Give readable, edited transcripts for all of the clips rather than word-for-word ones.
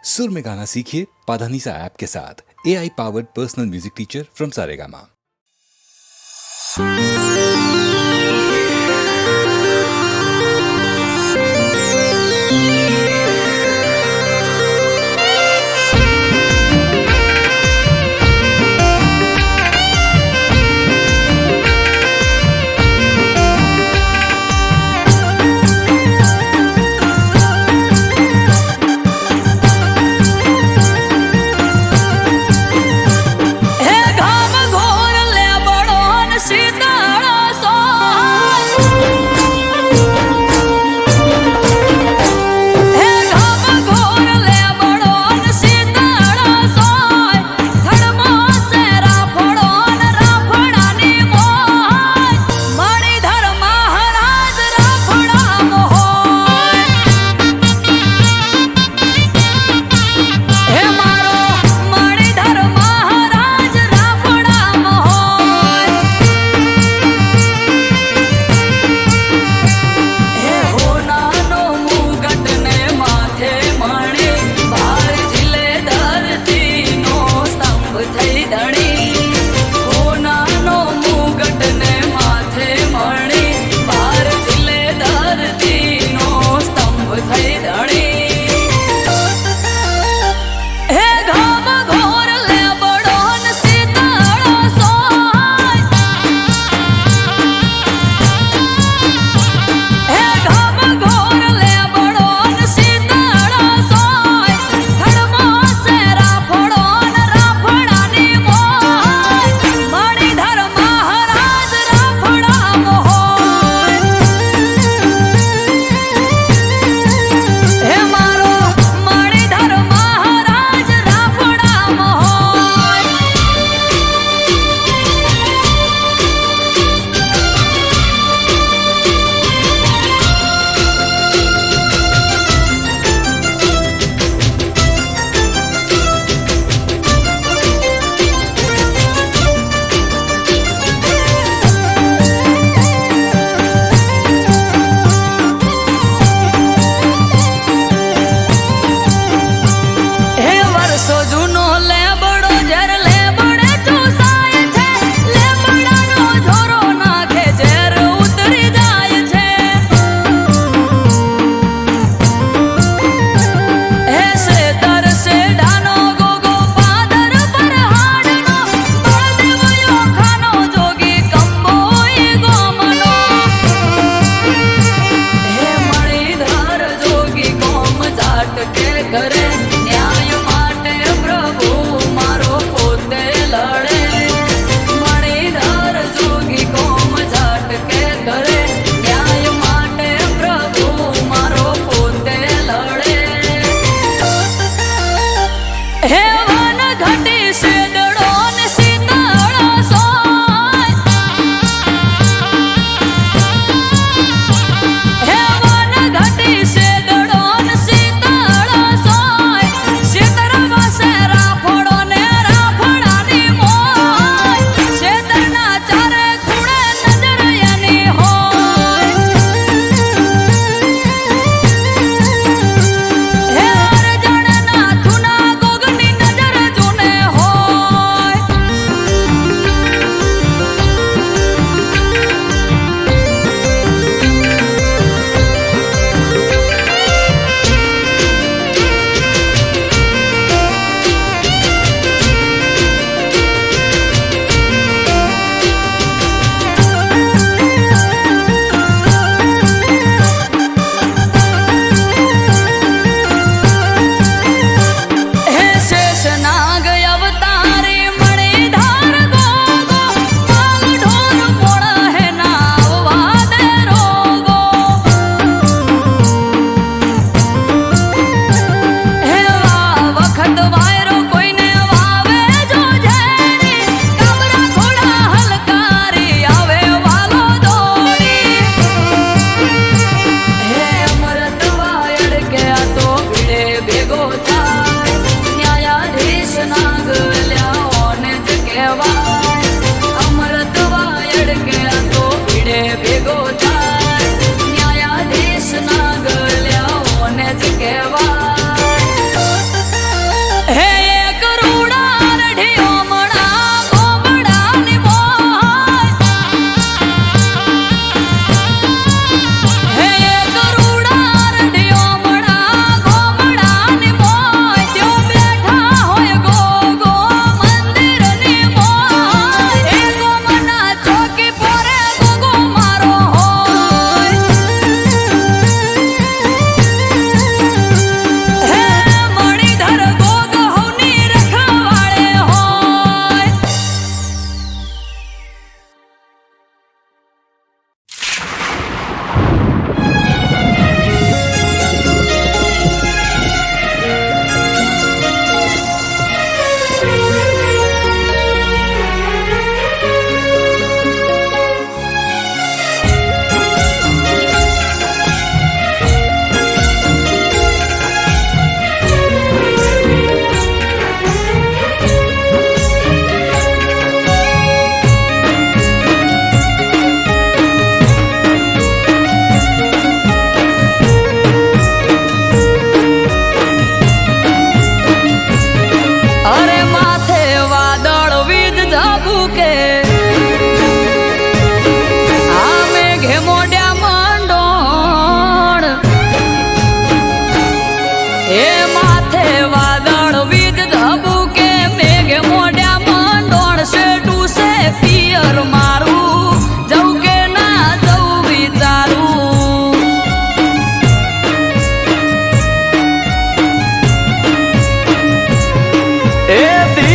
सुर में गाना सीखिए पाधानीसा ऐप के साथ। AI powered personal music teacher from Saregama. हे घाम घोर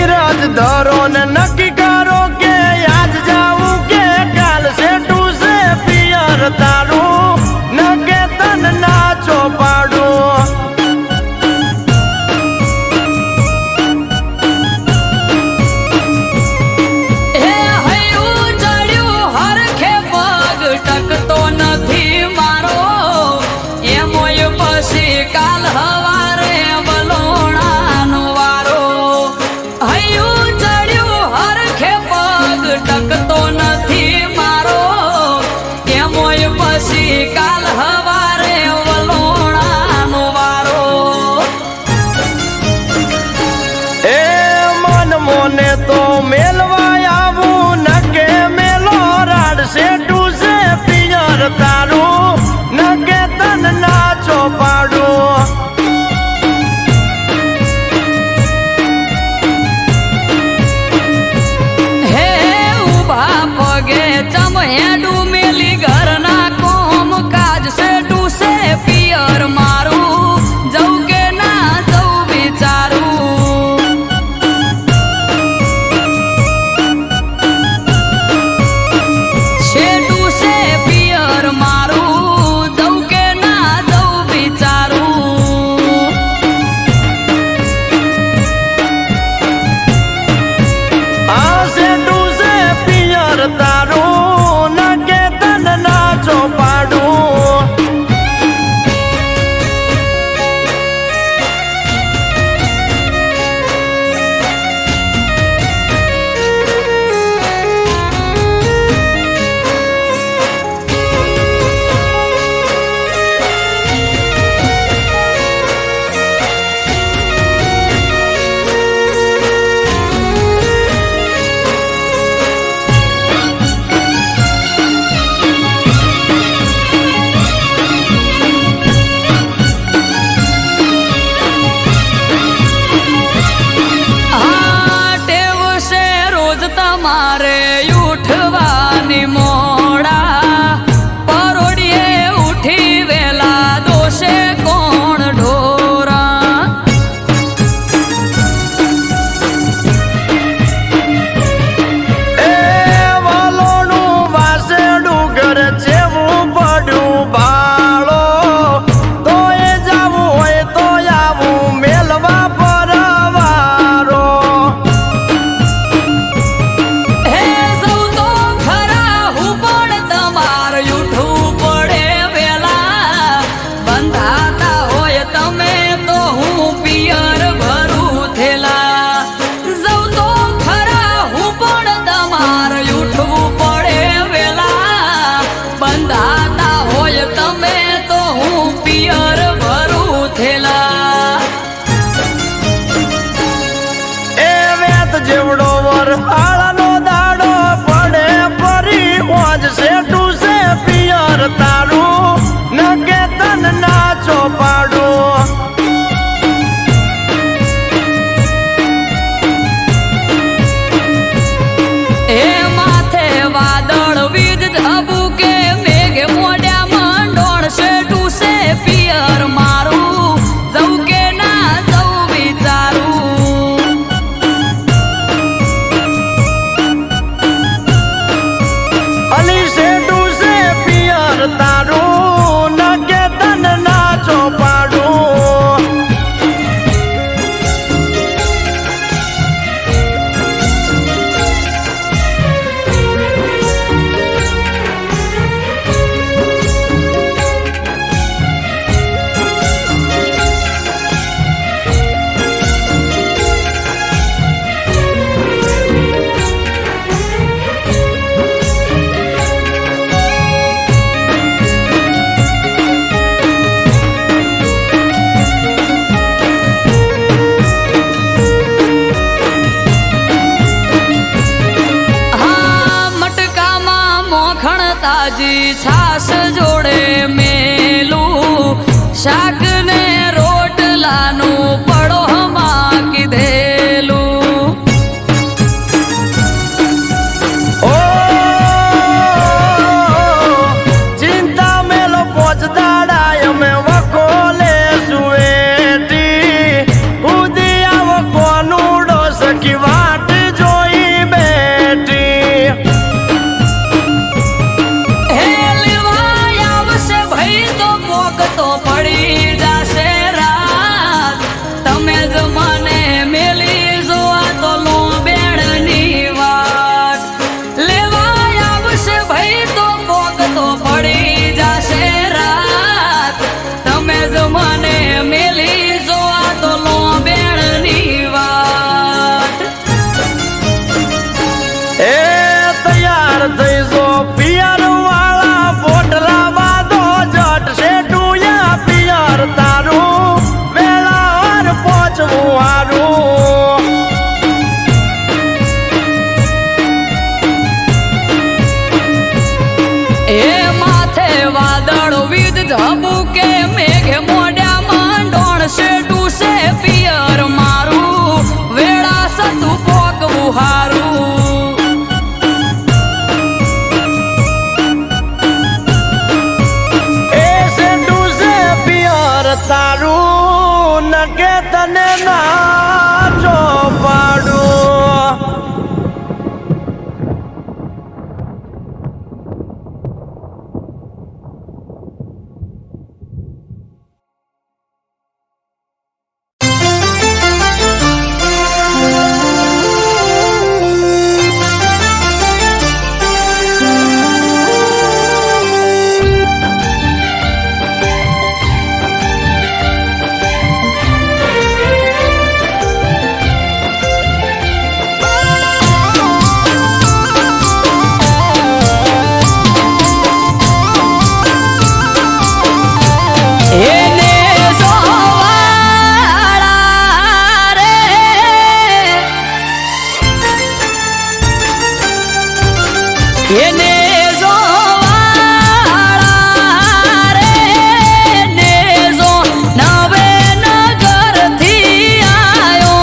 ધીરજ ધરો ને નક્કી કરો કે આજ જાવું કે કાલ સેટું છે પિયર તારું ન કે તન ના ચોપાડું ટકતો નથી મારો એમોય પછી કાલ હવારે વલોણાનો વારો હૈયું ચડ્યું હરખે પગ ટકતો નથી મારો એમોય પછી કાલ હવારે વલોણાનો વારો એ મન મોને તો મેલવા આવું ન કે મેલો રાડ સેટું તારું ન કે તન ના ચોપાડું હે ઉભા પગે ચમહેડું મેલી ઘરના કોમ કાજ સેટું છે પિયર મારું જવું કે ના જવું વિચારું સેટું મારું દઉં કે ના દઉં વિચારું આ સેટું છે પિયર તારું ન કે તન ના ચોપાડું તમારે ઉઠવાની મોડા પરોડીએ ઉઠી વેલા દોષે કોણ ઢોરા એ વાલોનું વાસેડું ઘર જેવું પડ્યું બાળો તો એ જાવું હોય તો આવું મેલવા પરવારો જેવડો વર હાળનો દાડો પડે ફરી ઓજ સેટું છે પિયર તારું ન કે તન ના ચોપાડું એ માથે વાદળ વીજ ધબુ કે મેઘ મોડ્યા મંડોળ સેટું છે પિયર મારું જવું કે ના જવું વિચારું અલી સેટું છે પિયર તારું ન કે તન ના ચોપાડું તાજી છાસ જોડે મેલું શાક ને રોટલાનું પડોમાં કીધેલું ઓ ચિંતા મેલો પોચ દાડા અમે વખોલે સુએટી ઉદી આવો કોનુડો સખીવા હબુ કે મેઘે મોઢામાં ડોણશે ડૂસે પિયર મારું વેળા સતું પોકવું હારું એ સેટુ સે પિયર તારું નકે તને ના જો પાડું એને જોવાળા રે ને જો નવે નગરથી આયો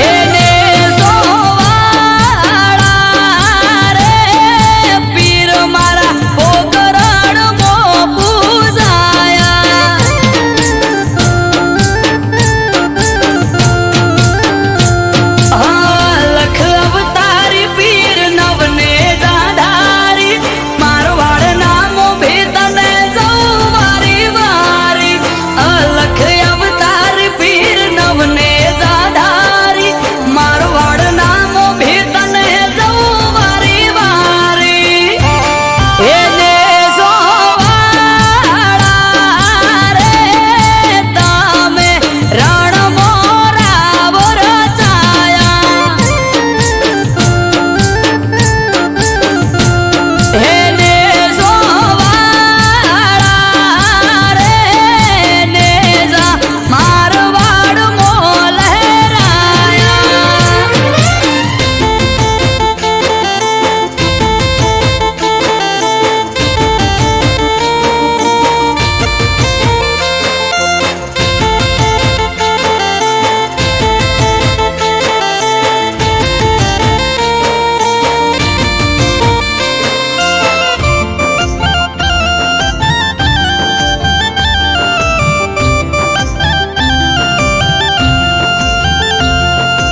એને જોવાળા રે પીર મારા પોકરણ મો પૂજાયા લખ અવતારી પીર નવને જાધારી મારવાડ નામો ભેતને જઉં વારી વારી અલખ અવતારી પીર નવને જાધારી મારવાડ નામો ભેતને જઉં વારી વારી એને જોવાળા રે તમે રણ મોરાવ રચાયા એને જોવાળા રે ને જા મારવાડ મો લહેરાયા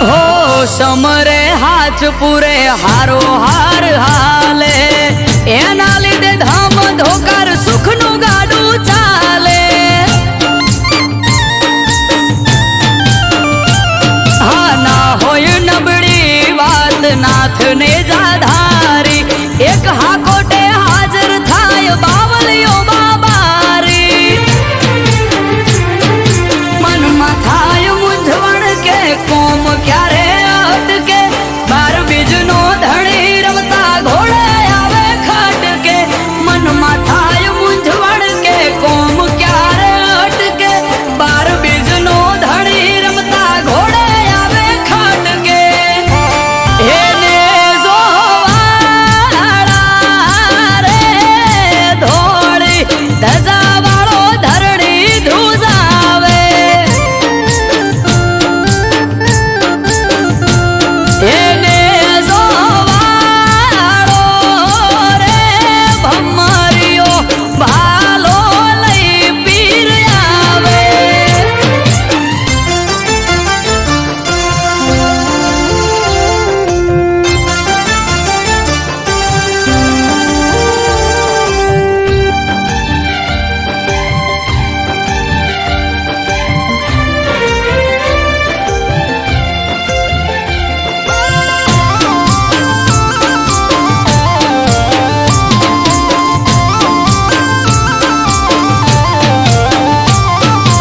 હો સમરે હાચપુરે હારો હાર હાલે એના લીધે ધામ ધોકાર સુખનું ગાડું ચાલે હા ના હોય નબળી વાત નાથને જાધારી એક હાકોટે હાજર થાય બાવલીઓ બાબારી મનમાં થાય મૂંઝવણ કે કોમ ક્યારે અટકે બાર બીજનો ધણી રમતા ઘોડે આવે ખડકે મનમાં થાય મૂંઝવણ કે કોમ ક્યારે અટકે બાર બીજનો ધણી રમતા ઘોડે આવે ખડકે એને જોવાળા રે ધોળી ધજાવાળો ધરણી ધ્રુજાવે એને જોવાળો રે ભમરિયો ભાલો લઈ પીર આવે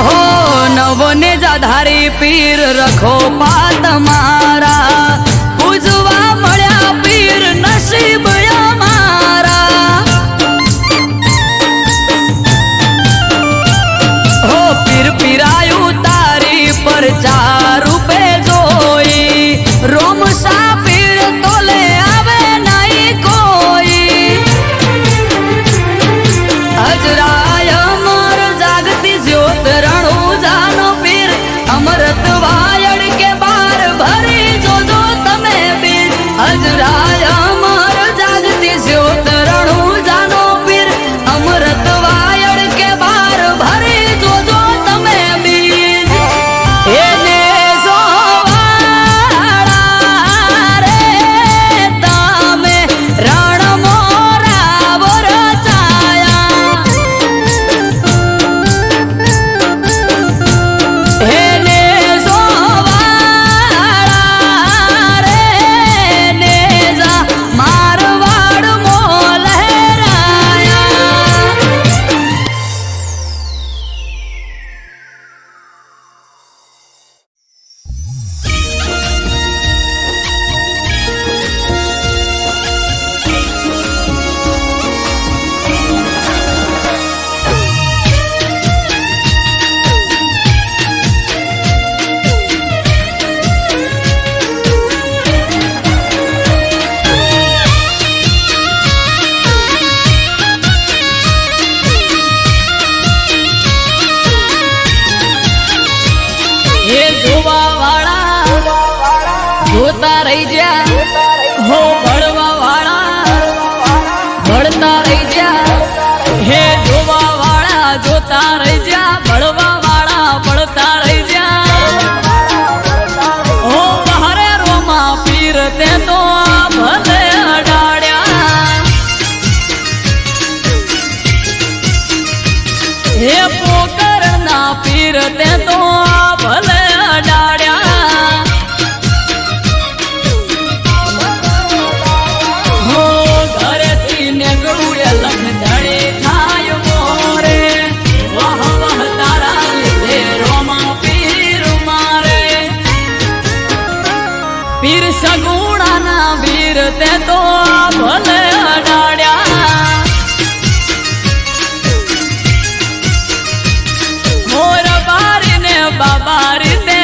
હો નવને જાધારી પીર રખો પાત મારા પૂજવા મળ્યા પીર નસીબ અમારા હો પીર પીરાયું તારી પર ચાર રૂપે જોઈ રોમ સા પીર તોલે આવે નહીં કોઈ જોવા વાળા જોતા રહી જા, હો ભળવા વાળા ભળતા રહી જા, હે જોવા વાળા જોતા રહી જા, ભળવા વાળા ભળતા રહી જા, હો બહારે રોમા પીર તે તો ભલે અડાડ્યા, હે પોકર ના પીર તે તો ભલે અડાડ્યા, હો ઘરેથી નીકળું એ લખદડે થાય મોરે, વાહ વાહ તારા લીધે રોમા પીર મારે, પીર સગુણાના વીર તે તો ભલે અડાડ્યા, મોર બારી ને બાબારી તે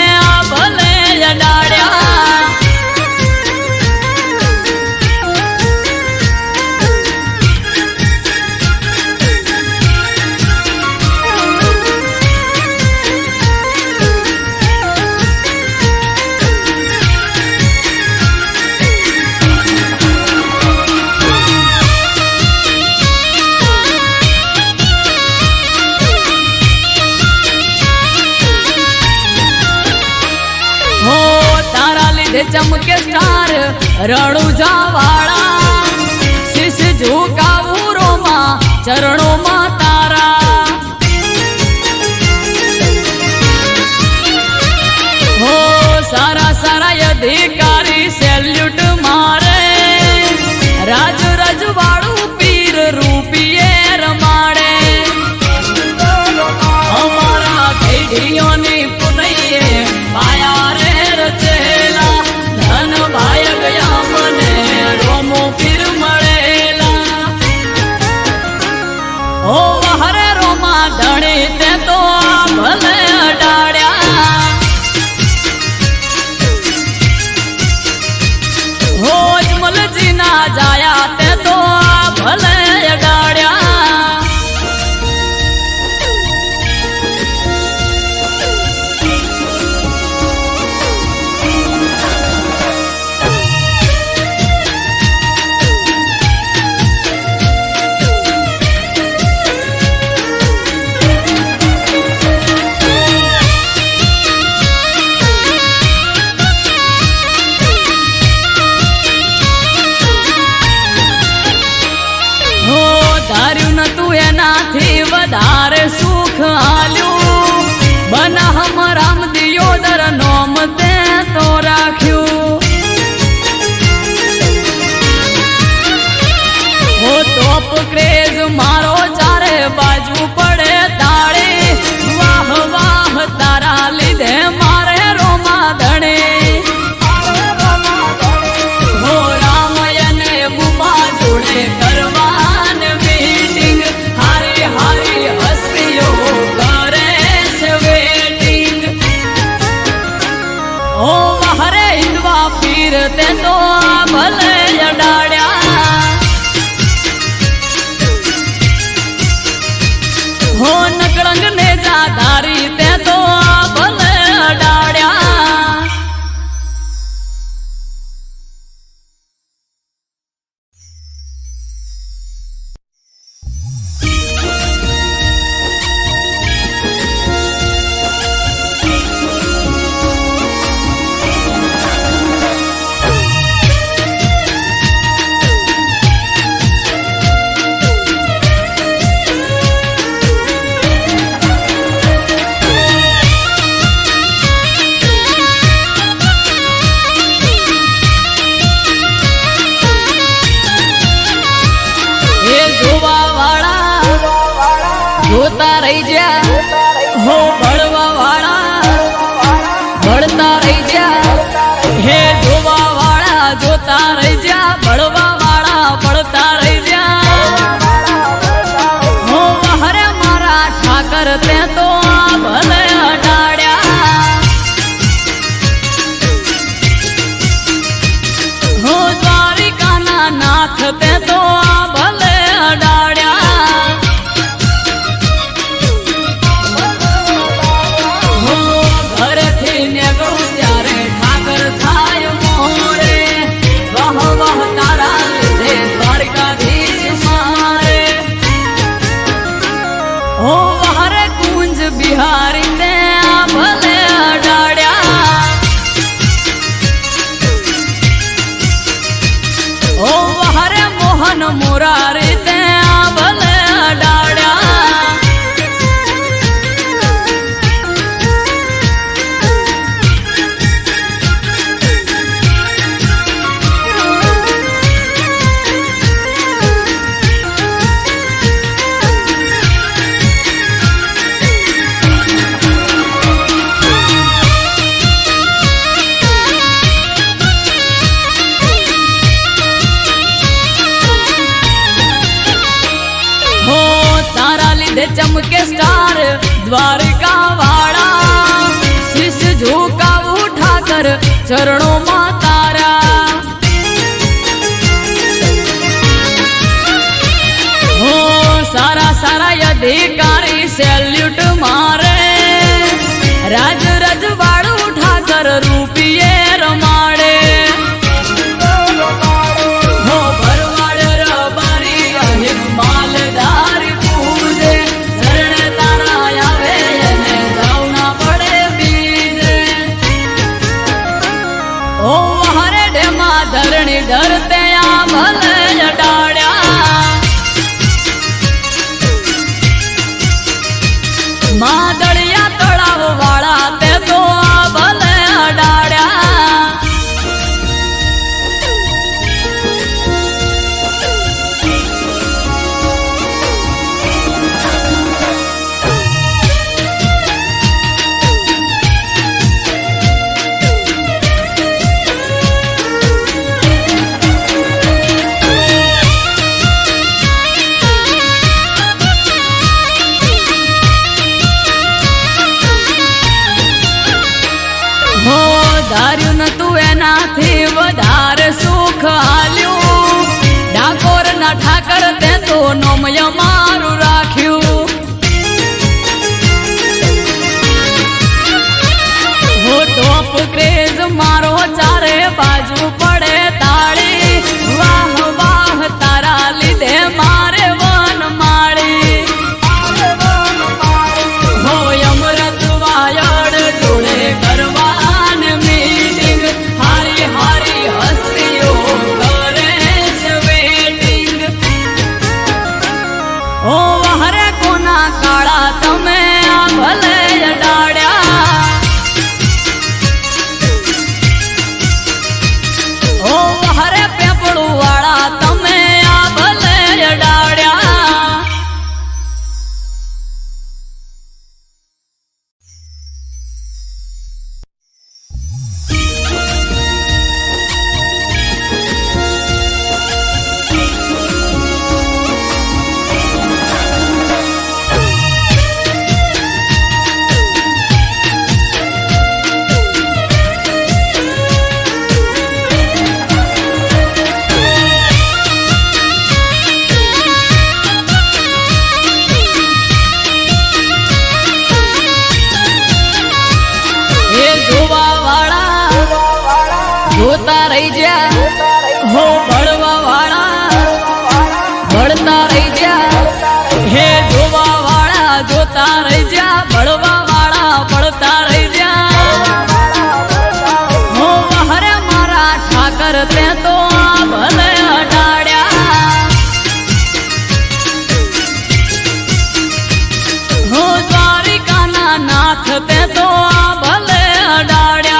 ભલે અડાડ્યા, હો તારા લીધે ચમકે સ્ટાર રણુજા વાળા, શીશ ઝુકાવું રોમા ચરણોમાં તારા, હો સારા સારા અધિકારી સેલ્યુટ મારે, રાજ રજવાડું પીર રૂપિયે રમાડે, અમારા પેઢીઓની પુનૈયે પાયા રે રચેલા, ધન ભાય ગયા મને રોમો પીર મળેલા, ઓ હરે રોમા ધણી તે તો ભલે અડાડ્યા, હો અજમલજી ના જાયા તે તો ભલે અડાડ્યા, હો ધાર્યું નતું એનાથી વધારે સુખ આલ્યું, બનાહમ રામ દિયોદર નોમ તે તો રાખ્યું, હો તોપ ક્રેઝ મારો ચારે બાજુ પડે તાળે, વાહ વાહ તારા લીધે મારે રોમા ધણે, હો રામયને બુમા જોડે કરવાન મીટિંગ, હારી હારી હસ્તીઓ કરે છે વેટિંગ, ઓ હરે હિંદવા પીર તે તો ભલે અડાડ્યા, હો નકળંગ ને જાધારી તે તો ભલે અડાડ્યા, જોતા રહી જા, હો ભળવા વાળા ભળતા રહી જા, હે જોવા વાળા જોતા રહી જા, ભળવા વાળા ભળતા રહી જા, હો હરે મારા ઠાકર તે તો ભલે અડાડ્યા, હો દ્વારિકાના નાથ તે તો ભલે અડાડ્યા, હો ઘરેથી ને हरे कुंज बिहारी ते भले अडाड्या ओ हरे मोहन मुरारी ते भले अडाड्या चमके स्टार द्वारका वाड़ा शीश झुका उठाकर चरणों में तारा हो सारा सारा अधिकारी सैल्यूट मारे राज रजवाड़ उठाकर रूपिये रमाड़े हो भरवाड़ रबारी अहित मालदार धरणी डरते आ भले अडाड्या मादड़िया तड़ाव वाला ते तो आ भले अडाड्या धार्यु न तू एनाथी वधारे सुख हाल्यू डाकोर न ठाकर ते तो नोमय मारू राख्यू हो टॉप क्रेज मारो चारे बाजू पड़े ताड़ी वाह वाह तारा लीधे मारे वन माड़ी हो अमृत वायड़ जोड़े करवा ओ हरे कोना काड़ा तमे आ भले अडाड्या ओ हरे पेपड़ू वाला तमे आ भले अडाड्या जोता रही जा हो बड़वा वाला बढ़ता रही जा हे जोवा वाला जोता रही जा बड़वा वाला बढ़ता रही जा हो हरे मारा ठाकर ते तो भले अडाड्या हो द्वारिका ना नाथ ते तो भले अडाड्या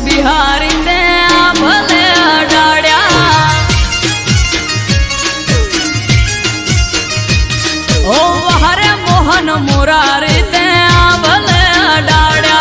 बिहारी ते भले अडाड्या ओ हरे मोहन मुरारी ते भले अडाड्या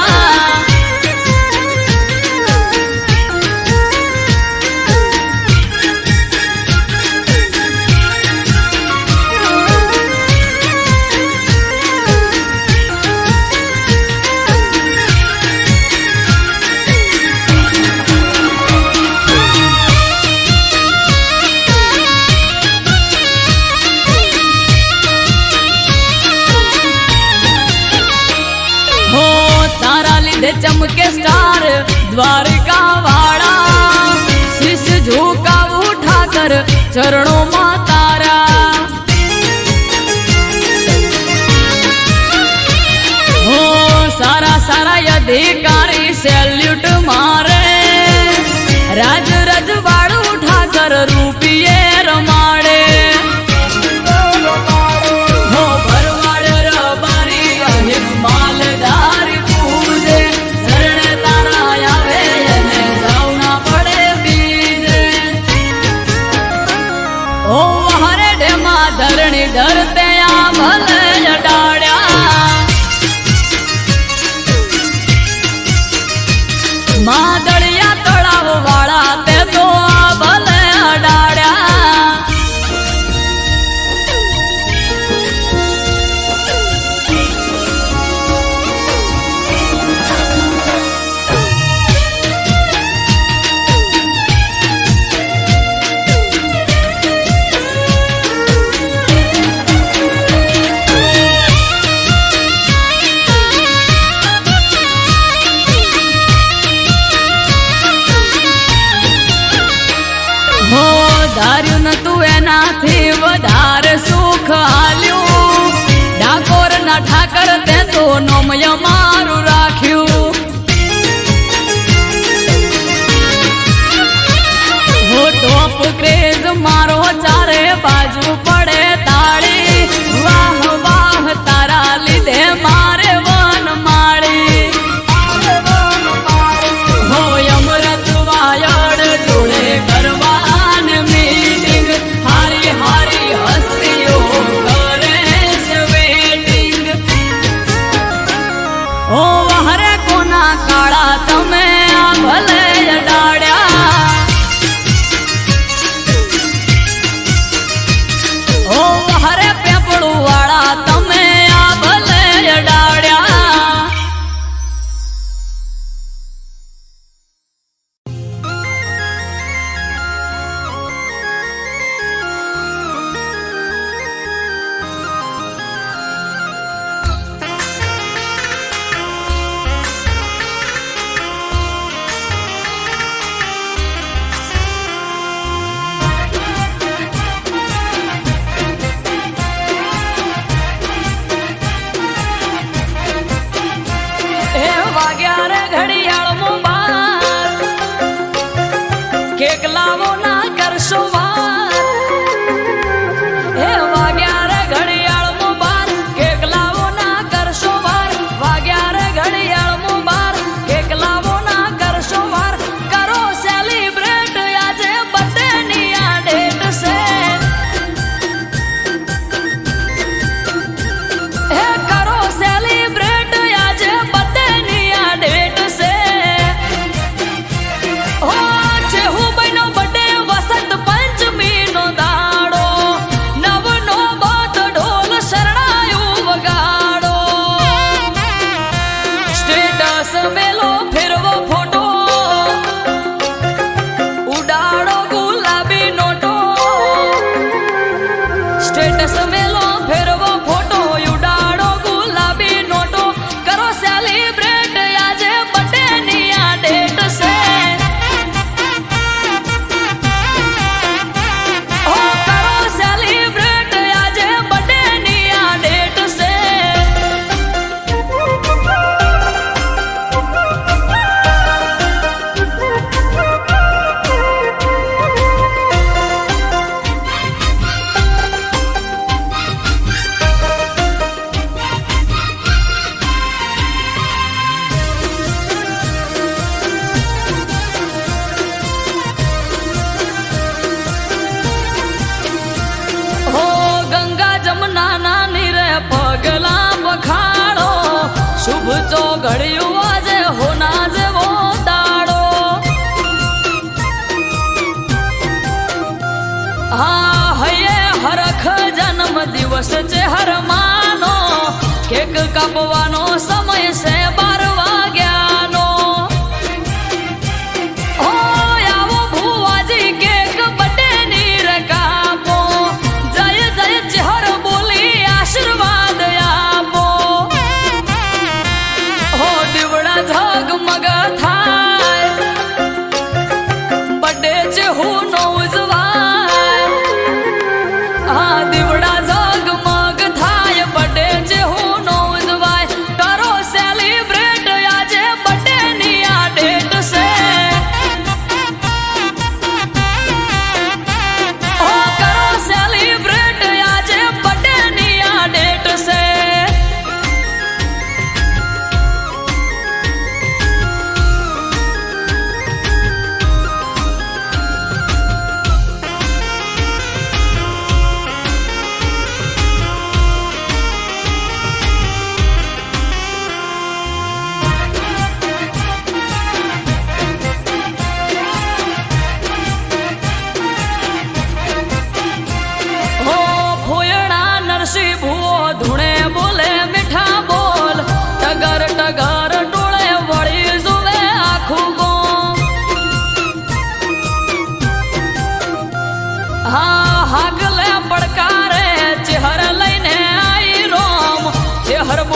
दे चमके स्टार द्वारका वाड़ा शीश झुका उठाकर चरणों में तारा हो सारा सारा अधिकारी सैल्यूट मारे राज रजवाड़ उठाकर रूपिये रमाड़े हो भरवाड़ रबारी अहित मालदार पूजे शरण तारा आवे ने जावना पड़े बीजे ओ हरे डेमा धरणी डरते आ भले डाड्या मादड़िया तड़ाव वाला ते तो आ भले अडाड्या धार्યું નતું એનાથી વધારે સુખ આલ્યું ડાકોર ના ઠાકર તે તો નોમય મારું રાખ્યું હો ટોપ ક્રેઝ મારો ચારે બાજુ પડે તાળી વાહ વાહ તારા લીધે મારે વન માળી હો અમૃત વાયડ જોડે કરવા ओ हरे कोना काड़ा तमे आ भले डाड्या ओ हरे पेपड़ू वाला तमे आ भले डाड्या શુભ ચોઘડિયું આજે હોના જેવો દાડો હા હૈયે હરખ જન્મ દિવસ છે હરમાનો કેક કાપવાનો સમય છે 12 વાગ્યાનો ઓ આવો ભુવાજી કેક બટે નીર કાપો જય જય ચહર બોલી આશીર્વાદ આપો હો દીવડા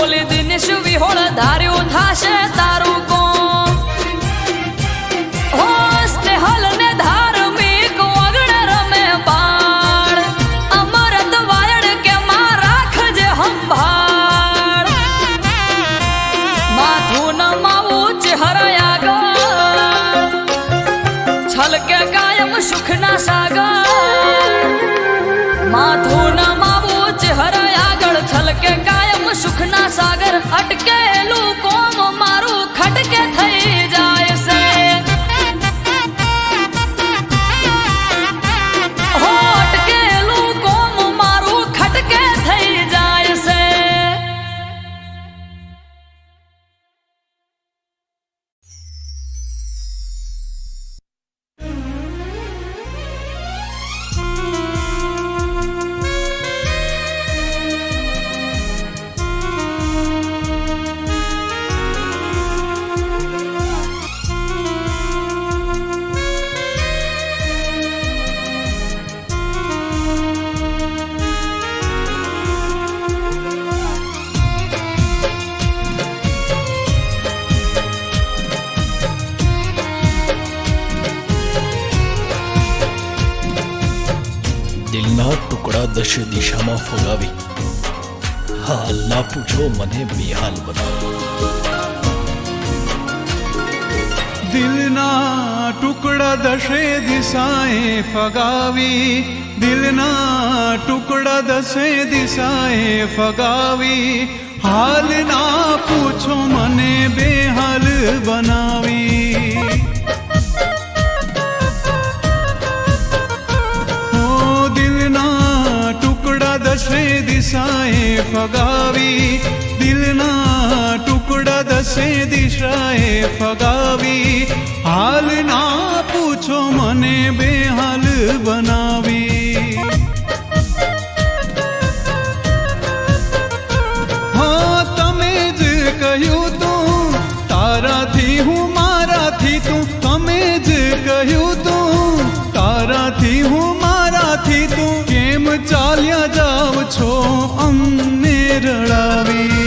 બોલી દિનેશ વિહોળ ધાર્યું થાશે તારું કોમ હો સ્નેહલ ને ધાર્મિક વગણ રમે બાળ અમરત વાયડ કે માં રાખજે સંભાળ માથું નમાવું ચહેરા આગળ છલકે કાયમ સુખના સાગર માથું નમાવું ચહેરા આગળ છલકે કાયમ સુખના સાગર અટકેલું કોમ મારું ખટકે થઈ જાય છે હો અટકેલું કોમ મારું ખટકે થઈ જાય છે દિલના ટુકડા દશે દિશામાં ફગાવી હાલ ના પૂછો મને બેહાલ બનાવો દિલના ટુકડા દશે દિશાએ ફગાવી દિલના ટુકડા દશે દિશાએ ફગાવી હાલ ના પૂછો મને બેહાલ બનાવી દશે દિશાએ ફગાવી દિલના ટુકડા દશે દિશાએ ફગાવી હાલ ના પૂછો મને બેહાલ બનાવી હા તમે જ કહ્યું તું તારાથી હું મારાથી તું તમે જ કહ્યું તું તારાથી હું મારાથી તું કેમ ચાલ્યા જાવ છો અમને રડાવી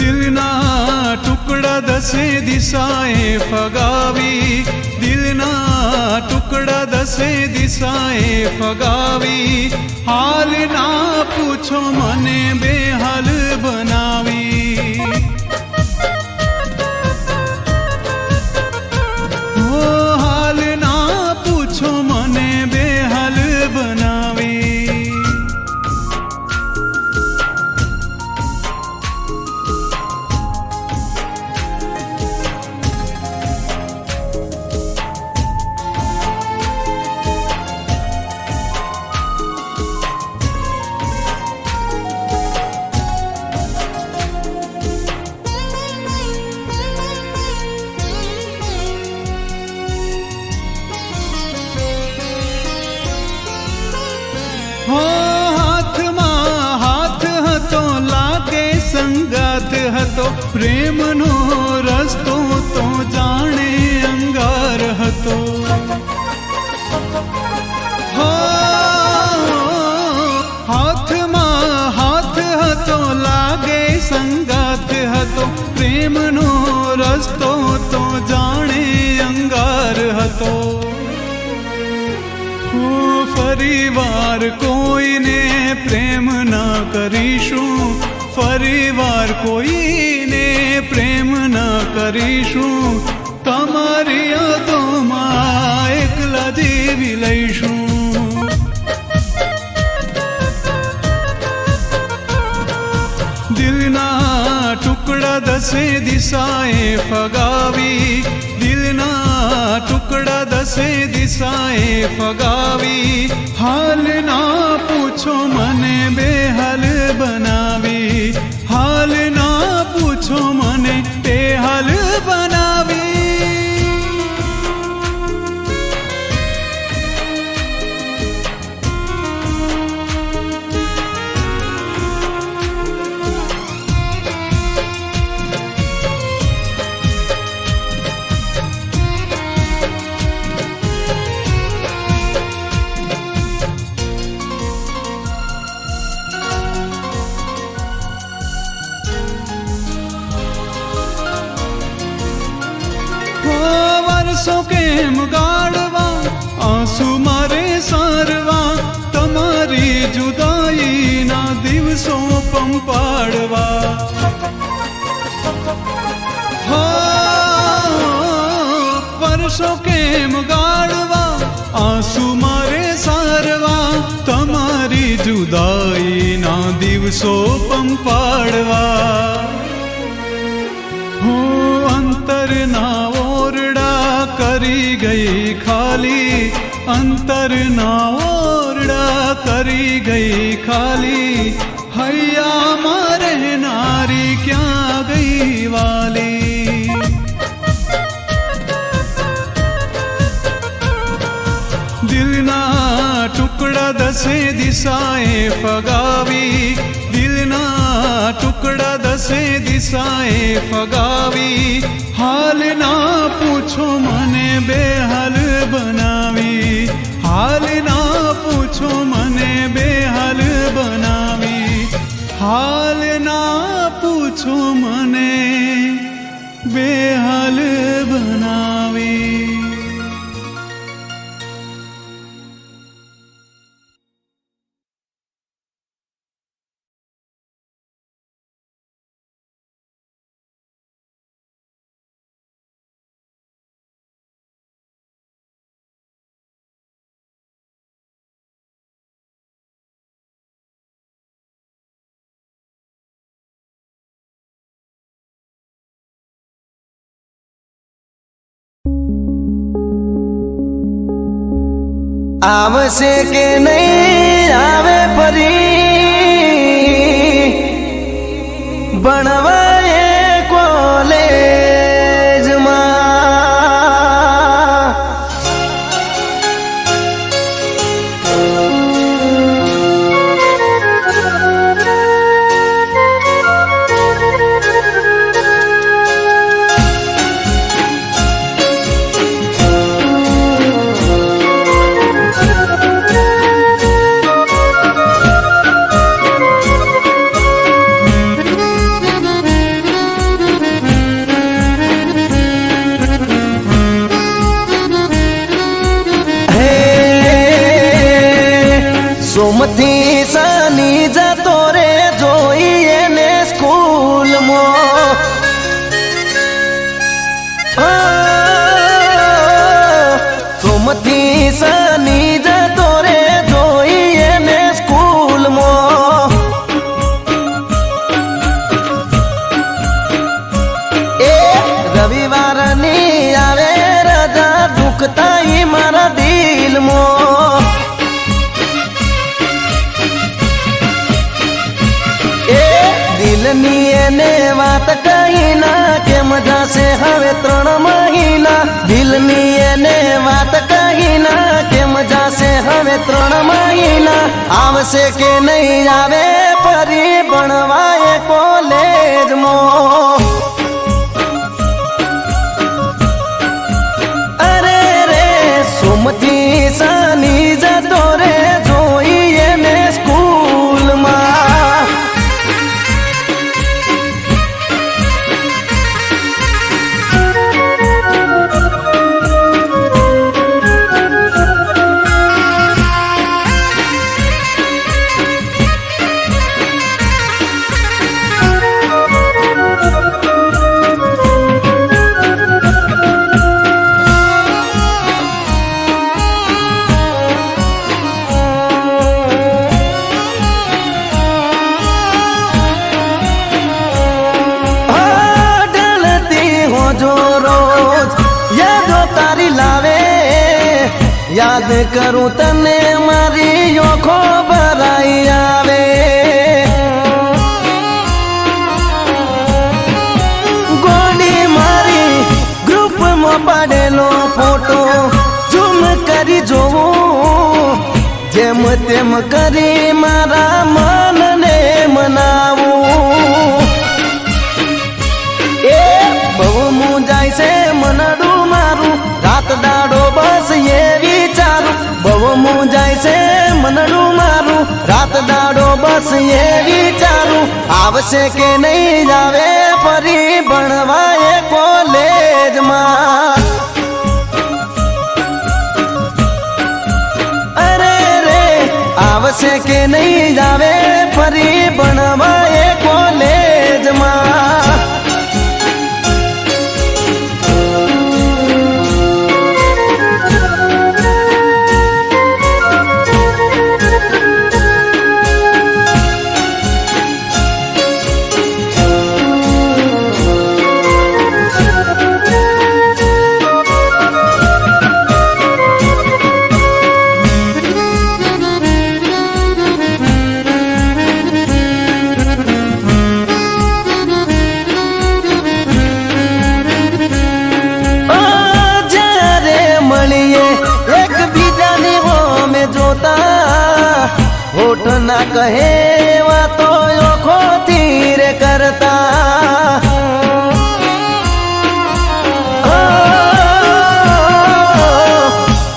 દિલના ટુકડા દશે દિશાએ ફગાવી દિલના ટુકડા દશે દિશાએ ફગાવી હાલ ના પૂછો મને બેહાલ બનાવી મને બેહાલ બનાવી હાથમાં હાથ હતો લાગે સંગાત હતો પ્રેમનો રસ્તો તો જાણે અંગાર હતો હાથમાં હાથ હતો લાગે સંગાત હતો પ્રેમનો રસ્તો તો જાણે અંગાર હતો ફરીવાર કોઈને પ્રેમ ના કરીશું ફરીવાર કોઈને પ્રેમ ના કરીશું તમારી યાદોમાં એકલા જીવી લઈશું દિલના ટુકડા દશે દિશાએ ફગાવી દિલના ટુકડા દશે દિશાએ ફગાવી હાલ ના પૂછો મને બેહાલ બનાવી હાલ ના પૂછો મને બેહાલ બનાવી પંપાડવા. વર્ષો કેમ ગાળવા, આંસુ મારે સારવા, તમારી જુદાઈના દિવસો પંપાડવા. અંતરના ઓરડા કરી ગઈ ખાલી, અંતરના ઓરડા કરી ગઈ ખાલી, હૈયામાં રહેનારી ક્યાં ગઈ વાલી. દિલના ટુકડા દસે દિશાએ ફગાવી, દિલના ટુકડા દસે દિશાએ ફગાવી, હાલ ના પૂછો મને બેહાલ બનાવી, હાલ ના પૂછો મને બેહાલ બનાવી, હાલ ના પૂછો મને બેહાલ બનાવી. આવશે કે નહીં આવે ફરી ભણવા એ કોલેજમાં. સોમથી શનિ જતો રે જોઈએ ને સ્કૂલમાં, સોમથી શનિ જતો રે જોઈએ ને સ્કૂલમાં. એ રવિવારની આવે રજા દુખતા મારા દિલમાં. દિલની એને વાત કહી ના કેમ જાશે હવે 3 મહિના, દિલની એને વાત કહી ના કેમ જાશે હવે 3 મહિના. આવશે કે નહીં આવે ફરી ભણવા એ કોલેજમાં. અરે રે સોમથી શનિ જતો રે જોઈએ ને સ્કૂલમાં. યાદ કરું તને મારી ઓખો ભરાઈ આવે. ગોડી મારી ગ્રુપમાં પાડેલો ફોટો ઝૂમ કરી જોવું, જેમ તેમ કરી મારા મનને મનાવું. એ બહુ મૂંઝાય છે મનડું મારું, રાત દાડો બસ એ વિચારું. બહુ મૂંઝાય છે મનડું મારું, રાત દાડો બસ એ વિચારું. આવશે કે નહીં આવે ફરી ભણવા એ કોલેજમાં. અરે રે આવ આવશે કે નહીં આવે ફરી ભણવા એ કોલેજમાં. હોઠ ના કહે વાતો ઓખોથી રે કરતા.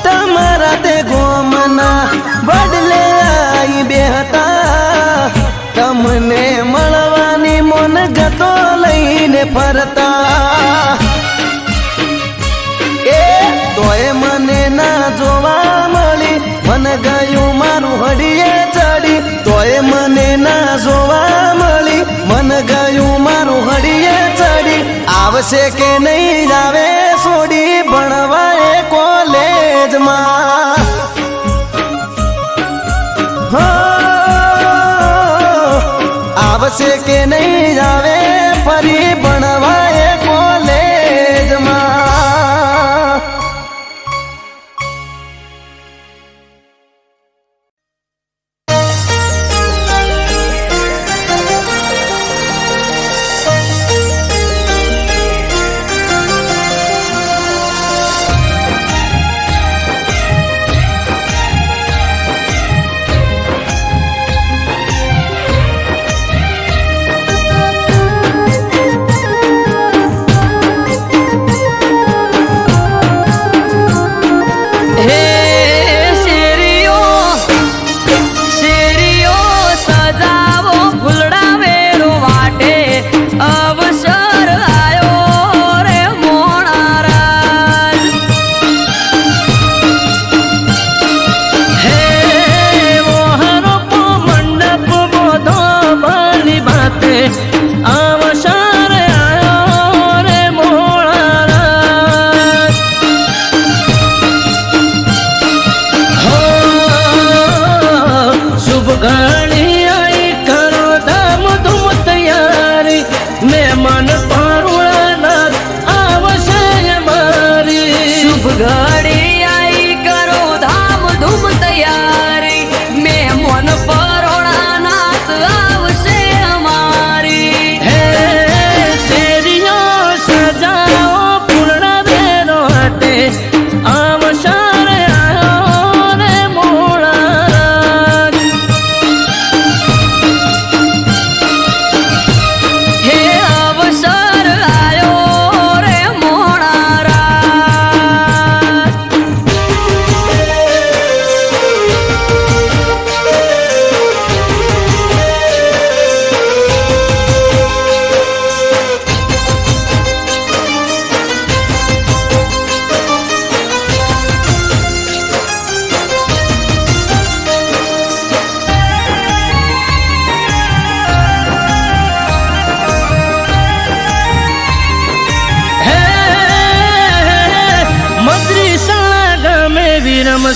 તમારા તે ગોમના બદલે આઈ બેહતા. તમને મળવાની મન ગતો લઈને ફરતા. તોય મને ના જોવા મળી મન ગયું મારું હડીએ ચડી. તોય મને ના જોવા મળી મન ગયું મારું હડીએ ચડી. આવશે કે નહીં આવે છોડી ભણવા એ કોલેજમાં. આવશે કે નહીં આવે ફરી ભણવા એ કોલેજમાં.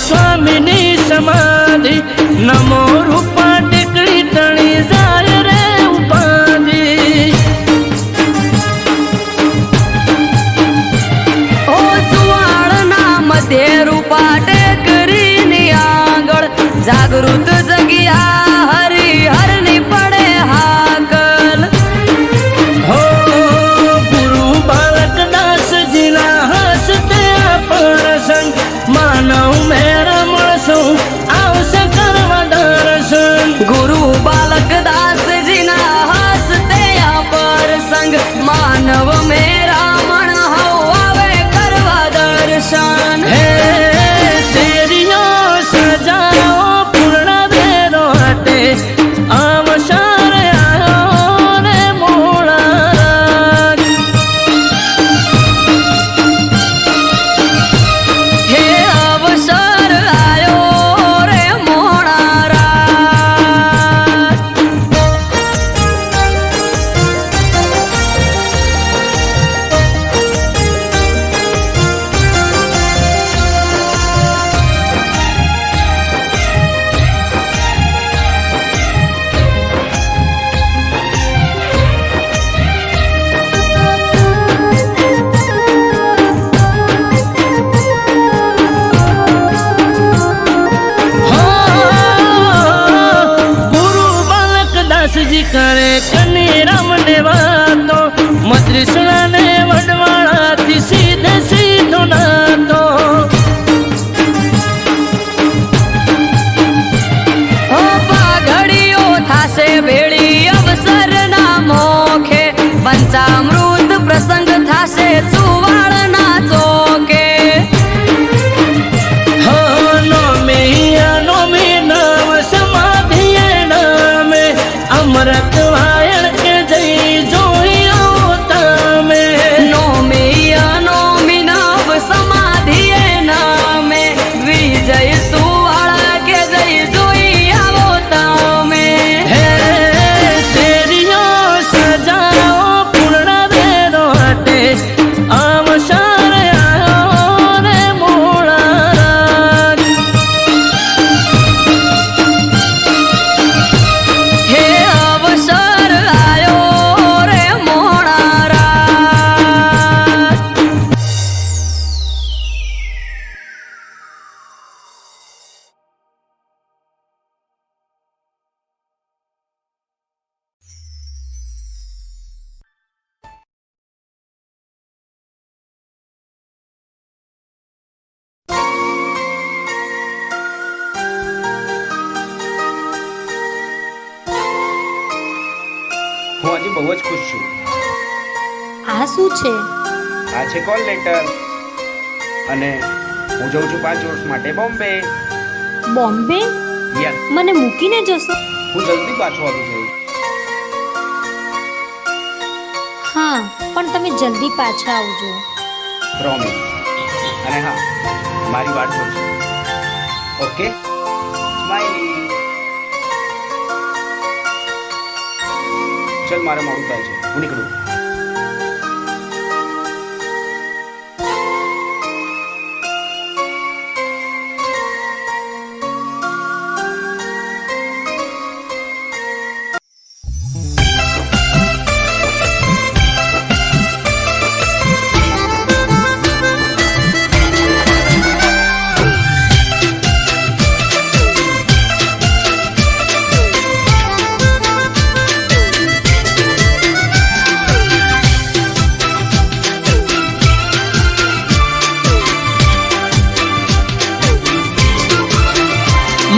સ્વામીની સમાધિ નમો રૂપા ટેકડી તણી જાય રે ઉપાધિ. ઓ સુવાળના મધ્ય રૂપા ટેકરીની આગળ જાગૃત જગ્યા હરિહરની પડે હાકલ. હો ગુરુ બાલક દાસજીના હસ્તે પ્રસંગ માનવ મેરા મળશું આવશે કરવા દર્શન. ગુરુ બાલક દાસજીના હસ્તે પ્રસંગ માનવ મેરા મણ હવ આવે કરવા દર્શન. હે શેરીઓ સજાઓ પૂર્ણ પાસે સુવાળ ના ચોકે અમૃત વાયણ કે જઈ જોયો તમે નો મિનાવ સમાધિએ નામે વિજય સુવાળ કે જઈ જોઈ આવો તમે હે શેરીઓ સજાઓ પૂર્ણ વેરો હટે અવસર આયો રે મોળા હે અવસર આયો રે મોણારા હું હજી બહુ જ ખુશ છું. આ શું છે? આ છે કોલ લેટર અને હું જઉં છું 5 વર્ષ માટે બોમ્બે. બોમ્બે? યસ, મને મૂકીને જશો? હું જલ્દી પાછો આવી જઈશ. હા, પણ તમે જલ્દી પાછા આવજો. પ્રોમિસ. અને હા, મારી વાત જોજો. Okay, smiley. ચલ, મારે મોડું થાય છે, હું નીકળું.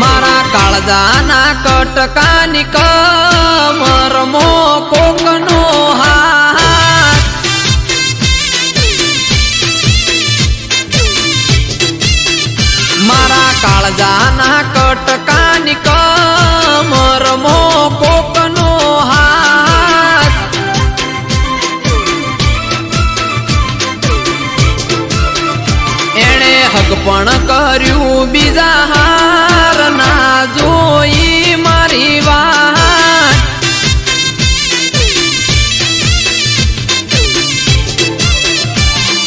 મારા કાળજાના કટકાની કમરમો કોકનો હાથ મારા કાળજાના કટકાની કમરમો કોકનો હાથ એણે હગ પણ કર્યું બીજા હાર ના જોઈ મારી વાત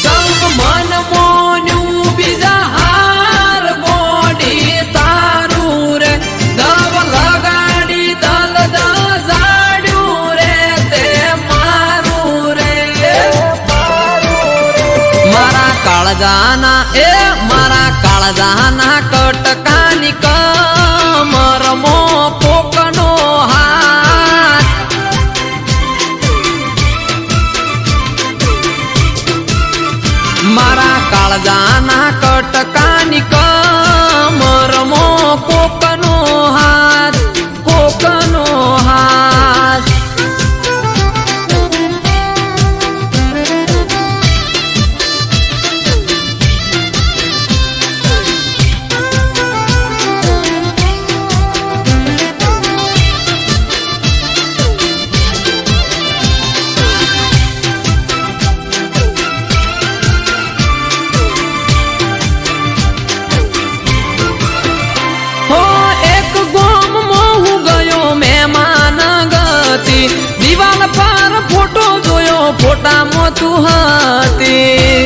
સંગ મન મોન્યું બીજા હાર બોડી તારું રે દવ લગાડી દલ જાડ્યું રે તે મારું રે મારા કાળજાના મારા કાળજાના કટકાની કમરમો કોકનો હાથ મારા કાળજાના કટકાની કમરમો કોકનો હાથ કોકનો હાથ હો એક ગોમ મોહ ગયો મહેમાન ગતિ દિવાલ પર ફોટો જોયો ફોટામાં તું હતી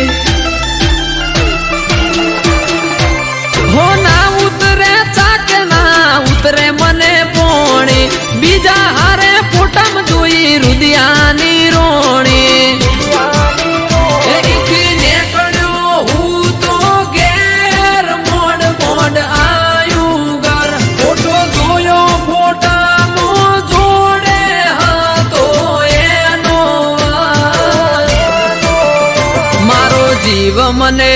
હો ના ઉતરે ચાકે ના ઉતરે મને પોણી બીજા હારે ફોટામાં જોઈ રુદિયાની રોણી એકથી નીકળ્યો હું તો ઘેર મોડ મોડ આયું ઘર ફોટો જોયો ફોટામાં જોડે હતો એનો મારો જીવ મને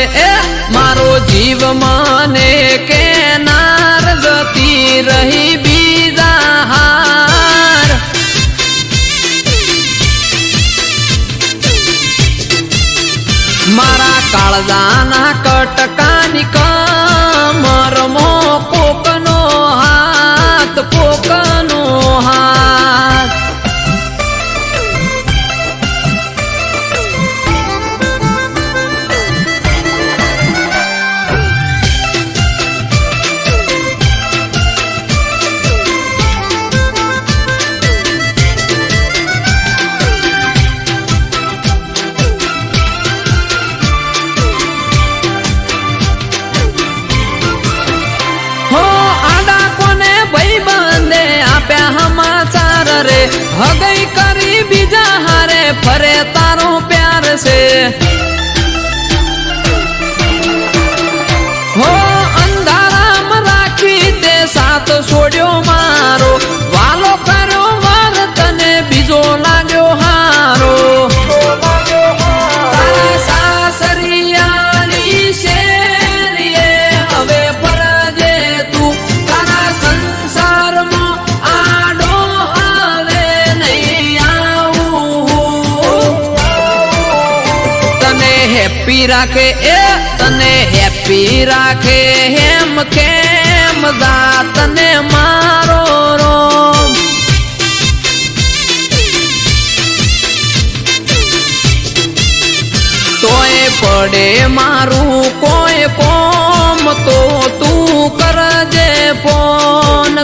મારો જીવ મને કેનાર જતી રહી બીજા હાર હગઈ કરી બીજા હારે ફરે તારો પ્યાર છે હો અંધારામાં રાખી તે સાથ છોડ્યો મારો વાલો કર્યો વાર તને બીજો લાગ્યો હારો તારા સાસરિયાની શેરીએ હવે ફરજે તું તારા સંસારમાં આડો હવે નહીં આવું તને હેપી રાખે તને હેપી રાખે હેમ કેમ જા તને મારો રોમ તોય પડે મારું કોઈ કોમ તો તું કરજે ફોન